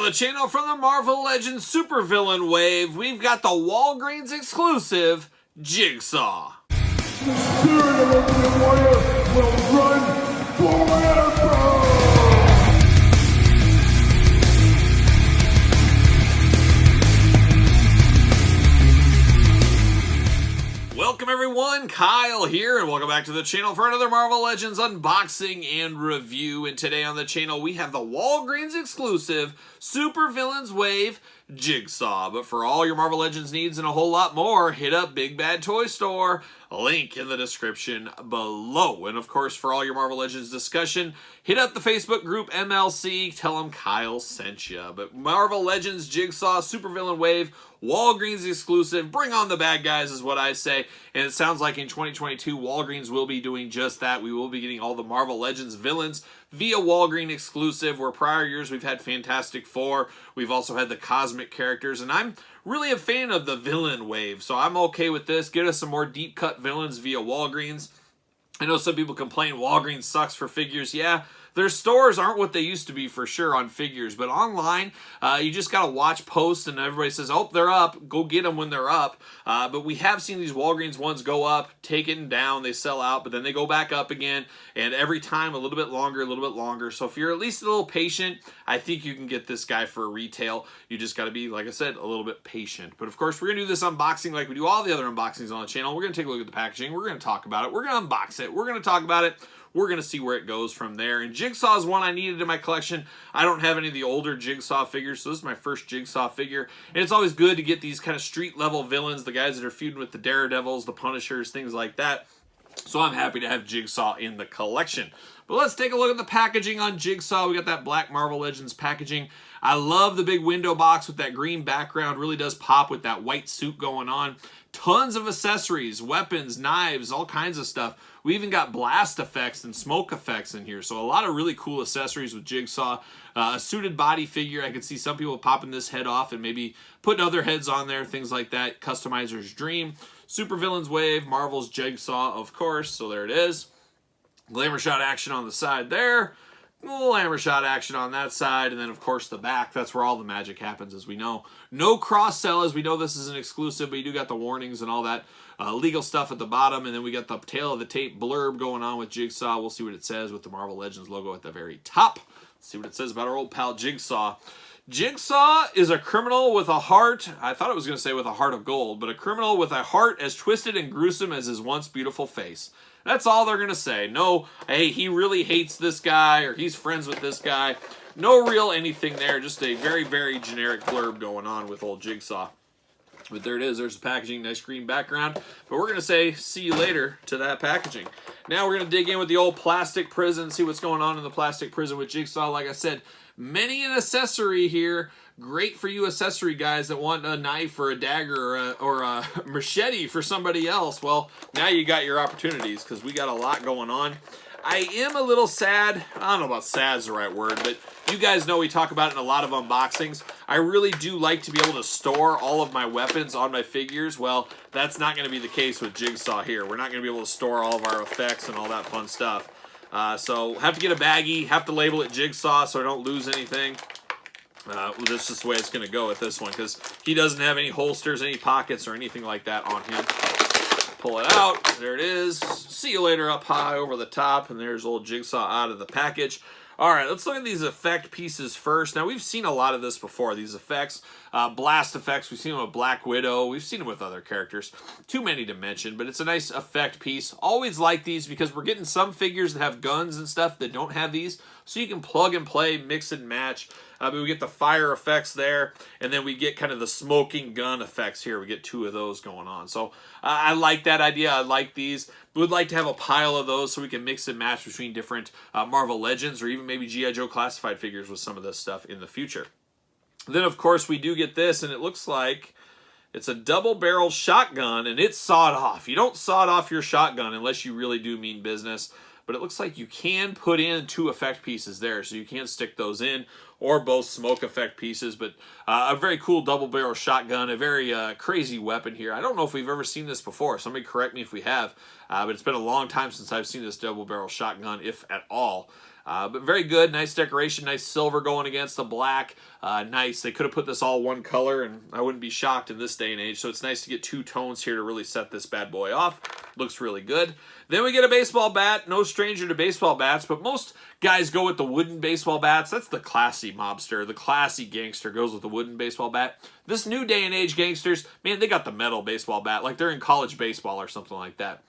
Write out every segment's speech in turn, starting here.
the channel from the Marvel Legends supervillain wave, we've got the Walgreens exclusive Jigsaw. The spirit of Ultimate Warrior will run forever! Welcome everyone, Kyle here, and welcome back to the channel for another Marvel Legends unboxing and review. And today on the channel we have the Walgreens exclusive supervillains wave Jigsaw. But for all your Marvel Legends needs and a whole lot more, hit up Big Bad Toy Store, link in the description below. And of course, for all your Marvel Legends discussion, hit up the Facebook group MLC, tell them Kyle sent you. But Marvel Legends Jigsaw supervillain wave, Walgreens exclusive, bring on the bad guys is what I say. And it sounds like in 2022 Walgreens will be doing just that. We will be getting all the Marvel Legends villains via Walgreens exclusive, where prior years we've had Fantastic Four, we've also had the cosmic characters, and I'm really a fan of the villain wave, so I'm okay with this. Get us some more deep cut villains via Walgreens. I know some people complain Walgreens sucks for figures. Yeah, their stores aren't what they used to be for sure on figures, but online, you just got to watch posts and everybody says, oh, they're up. Go get them when they're up. But we have seen these Walgreens ones go up, taken down, they sell out, but then they go back up again, and every time a little bit longer, a little bit longer. So if you're at least a little patient, I think you can get this guy for retail. You just got to be, like I said, a little bit patient. But of course, we're going to do this unboxing like we do all the other unboxings on the channel. We're going to take a look at the packaging. We're going to talk about it. We're going to unbox it. We're going to talk about it. We're going to see where it goes from there. And Jigsaw is one I needed in my collection. I don't have any of the older Jigsaw figures, so this is my first Jigsaw figure. And it's always good to get these kind of street-level villains, the guys that are feuding with the Daredevils, the Punishers, things like that. So I'm happy to have Jigsaw in the collection. But let's take a look at the packaging on Jigsaw. We got that black Marvel Legends packaging. I love the big window box with that green background. Really does pop with that white suit going on. Tons of accessories, weapons, knives, all kinds of stuff. We even got blast effects and smoke effects in here. So a lot of really cool accessories with Jigsaw. A suited body figure. I could see some people popping this head off and maybe putting other heads on there, things like that. Customizer's dream. Supervillains wave, Marvel's Jigsaw, of course. So there it is. Glamour shot action on the side there. Glamour shot action on that side. And then, of course, the back. That's where all the magic happens, as we know. No cross-sell, as we know this is an exclusive, but you do got the warnings and all that legal stuff at the bottom. And then we got the tail of the tape blurb going on with Jigsaw. We'll see what it says with the Marvel Legends logo at the very top. See what it says about our old pal Jigsaw. Jigsaw is a criminal with a heart, I thought it was going to say with a heart of gold, but a criminal with a heart as twisted and gruesome as his once beautiful face. That's all they're going to say. No, hey, he really hates this guy, or he's friends with this guy. No real anything there, just a very, very generic blurb going on with old Jigsaw. But there it is, there's the packaging, nice green background. But we're going to say, see you later to that packaging. Now we're going to dig in with the old plastic prison, see what's going on in the plastic prison with Jigsaw. Like I said, many an accessory here. Great for you accessory guys that want a knife or a dagger or a machete for somebody else. Well, now you got your opportunities because we got a lot going on. I am a little sad. I don't know about sad is the right word, but you guys know we talk about it in a lot of unboxings. I really do like to be able to store all of my weapons on my figures. Well, that's not going to be the case with Jigsaw here. We're not going to be able to store all of our effects and all that fun stuff. So have to get a baggie, have to label it Jigsaw so I don't lose anything. That's just the way it's going to go with this one because he doesn't have any holsters, any pockets, or anything like that on him. Pull it out. There it is. See you later up high over the top. And there's old Jigsaw out of the package. All right, let's look at these effect pieces first. Now, we've seen a lot of this before, these effects. Blast effects, we've seen them with Black Widow. We've seen them with other characters. Too many to mention, but it's a nice effect piece. Always like these because we're getting some figures that have guns and stuff that don't have these. So you can plug and play, mix and match. But we get the fire effects there, and then we get kind of the smoking gun effects here. We get two of those going on. So I like that idea. I like these. Would like to have a pile of those so we can mix and match between different Marvel Legends or even maybe G.I. Joe classified figures with some of this stuff in the future. Then, of course, we do get this, and it looks like it's a double-barrel shotgun, and it's sawed off. You don't saw off your shotgun unless you really do mean business. But it looks like you can put in two effect pieces there, so you can stick those in, or both smoke effect pieces. But a very cool double-barrel shotgun, a very crazy weapon here. I don't know if we've ever seen this before. Somebody correct me if we have, but it's been a long time since I've seen this double-barrel shotgun, if at all. But very good, nice decoration, nice silver going against the black. Nice. They could have put this all one color, and I wouldn't be shocked in this day and age. So it's nice to get two tones here to really set this bad boy off. Looks really good. Then we get a baseball bat. No stranger to baseball bats, but most guys go with the wooden baseball bats. That's the classy mobster. The classy gangster goes with the wooden baseball bat. This new day and age gangsters, man, they got the metal baseball bat, like they're in college baseball or something like that.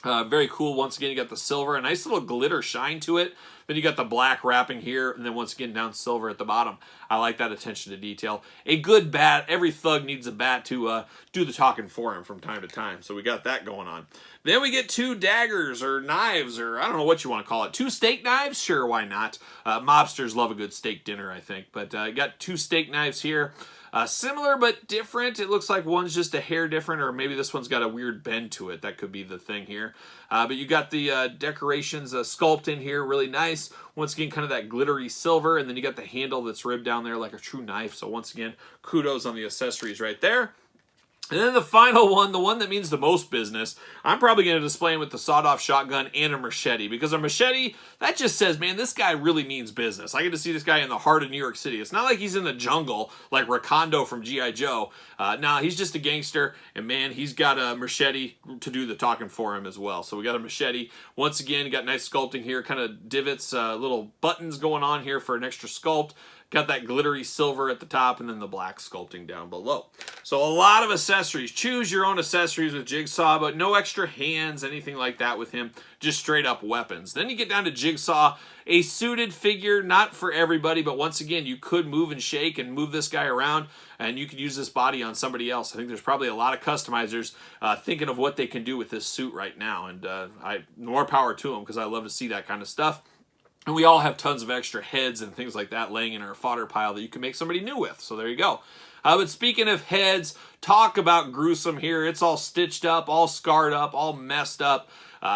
Very cool. Once again, you got the silver, a nice little glitter shine to it. Then you got the black wrapping here, and then once again down silver at the bottom. I like that attention to detail. A good bat. Every thug needs a bat to do the talking for him from time to time. So we got that going on. Then we get two daggers or knives, or I don't know what you want to call it. Two steak knives? Sure, why not? Mobsters love a good steak dinner, I think. But you got two steak knives here. Similar but different. It looks like one's just a hair different, or maybe this one's got a weird bend to it. That could be the thing here. But you got the decorations sculpt in here, really nice. Once again, kind of that glittery silver, and then you got the handle that's ribbed down there like a true knife. So once again, kudos on the accessories right there. And then the final one, the one that means the most business, I'm probably going to display him with the sawed-off shotgun and a machete. Because a machete, that just says, man, this guy really means business. I get to see this guy in the heart of New York City. It's not like he's in the jungle like Rakondo from G.I. Joe. Nah, he's just a gangster. And, man, he's got a machete to do the talking for him as well. So we got a machete. Once again, you got nice sculpting here. Kind of divots, little buttons going on here for an extra sculpt. Got that glittery silver at the top and then the black sculpting down below. So a lot of accessories. Choose your own accessories with Jigsaw, but no extra hands, anything like that with him. Just straight up weapons. Then you get down to Jigsaw, a suited figure, not for everybody, but once again, you could move and shake and move this guy around, and you could use this body on somebody else. I think there's probably a lot of customizers thinking of what they can do with this suit right now, and more power to them because I love to see that kind of stuff. And we all have tons of extra heads and things like that laying in our fodder pile that you can make somebody new with. So there you go. But speaking of heads, talk about gruesome here. It's all stitched up, all scarred up, all messed up.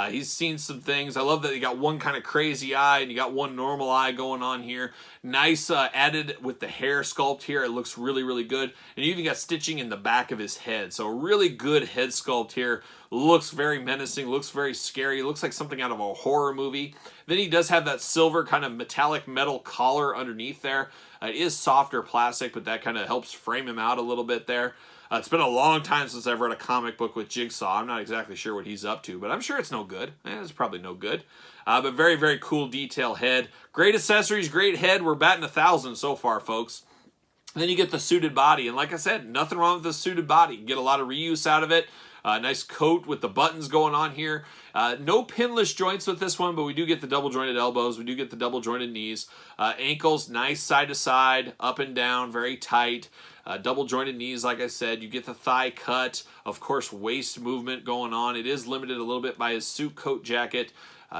He's seen some things. I love that you got one kind of crazy eye and you got one normal eye going on here. Nice added with the hair sculpt here. It looks really, really good. And you even got stitching in the back of his head. So a really good head sculpt here. Looks very menacing, looks very scary. Looks like something out of a horror movie. Then he does have that silver kind of metallic metal collar underneath there. It is softer plastic, but that kind of helps frame him out a little bit there. It's been a long time since I've read a comic book with Jigsaw. I'm not exactly sure what he's up to, but I'm sure it's no good. It's probably no good. But very, very cool detail head. Great accessories, great head. We're batting 1,000 so far, folks. And then you get the suited body. And like I said, nothing wrong with the suited body. You get a lot of reuse out of it. Nice coat with the buttons going on here. No pinless joints with this one, but we do get the double jointed elbows. We do get the double jointed knees. Ankles, nice side to side, up and down, very tight. Double jointed knees, like I said. You get the thigh cut. Of course, waist movement going on. It is limited a little bit by his suit coat jacket.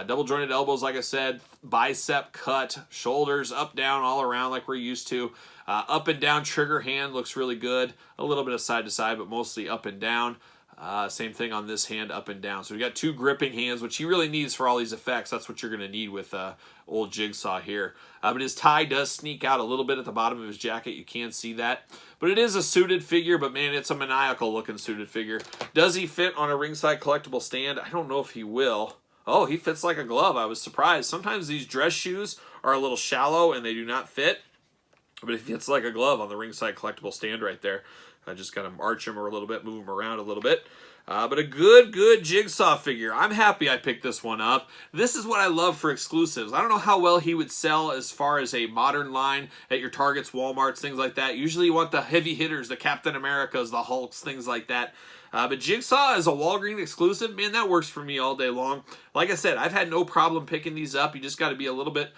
Double jointed elbows, like I said. Bicep cut. Shoulders up, down, all around like we're used to. Up and down trigger hand looks really good. A little bit of side to side, but mostly up and down. Same thing on this hand, up and down. So we got two gripping hands, which he really needs for all these effects. That's what you're going to need with old Jigsaw here. But his tie does sneak out a little bit at the bottom of his jacket. You can see that. But it is a suited figure, but man, it's a maniacal looking suited figure. Does he fit on a ringside collectible stand? I don't know if he will. Oh, he fits like a glove. I was surprised. Sometimes these dress shoes are a little shallow and they do not fit. But he fits like a glove on the ringside collectible stand right there. I just got to arch him a little bit, move him around a little bit. But a good Jigsaw figure. I'm happy I picked this one up. This is what I love for exclusives. I don't know how well he would sell as far as a modern line at your Targets, Walmarts, things like that. Usually you want the heavy hitters, the Captain Americas, the Hulks, things like that. But Jigsaw as a Walgreens exclusive, man, that works for me all day long. Like I said, I've had no problem picking these up. You just got to be a little bit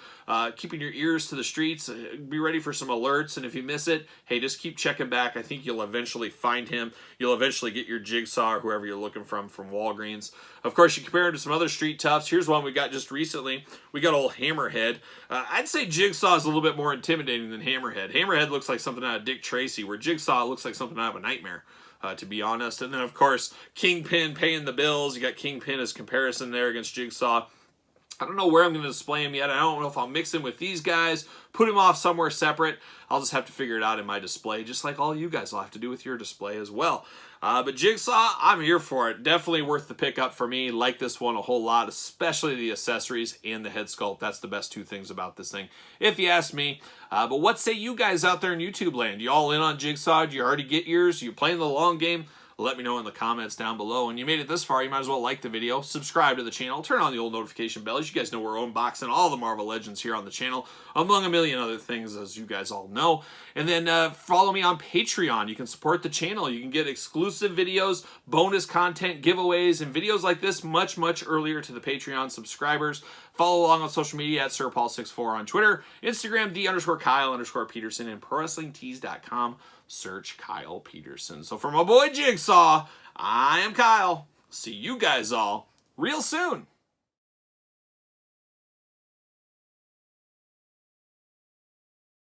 keeping your ears to the streets. Be ready for some alerts, and if you miss it, hey, just keep checking back. I think you'll eventually find him. You'll eventually get your Jigsaw or whoever you're looking from Walgreens. Of course, you compare him to some other street toughs. Here's one we got just recently. We got old Hammerhead. I'd say Jigsaw is a little bit more intimidating than Hammerhead. Hammerhead looks like something out of Dick Tracy, where Jigsaw looks like something out of a nightmare. To be honest. And then, of course, Kingpin paying the bills. You got Kingpin as comparison there against Jigsaw. I don't know where I'm going to display him yet. I don't know if I'll mix him with these guys, put him off somewhere separate. I'll just have to figure it out in my display, just like all you guys will have to do with your display as well. But Jigsaw, I'm here for it. Definitely worth the pickup for me. Like this one a whole lot, especially the accessories and the head sculpt. That's the best two things about this thing, if you ask me. But what say you guys out there in YouTube land? You all in on Jigsaw? Do you already get yours? You playing the long game? Let me know in the comments down below. And you made it this far, you might as well like the video, subscribe to the channel, turn on the old notification bell. As you guys know, we're unboxing all the Marvel Legends here on the channel, among a million other things, as you guys all know. And then follow me on Patreon. You can support the channel. You can get exclusive videos, bonus content, giveaways, and videos like this much, much earlier to the Patreon subscribers. Follow along on social media at SirPaul64 on Twitter, Instagram, D_Kyle_Peterson, and ProWrestlingTees.com. Search Kyle Peterson. So for my boy Jigsaw, I am Kyle. See you guys all real soon.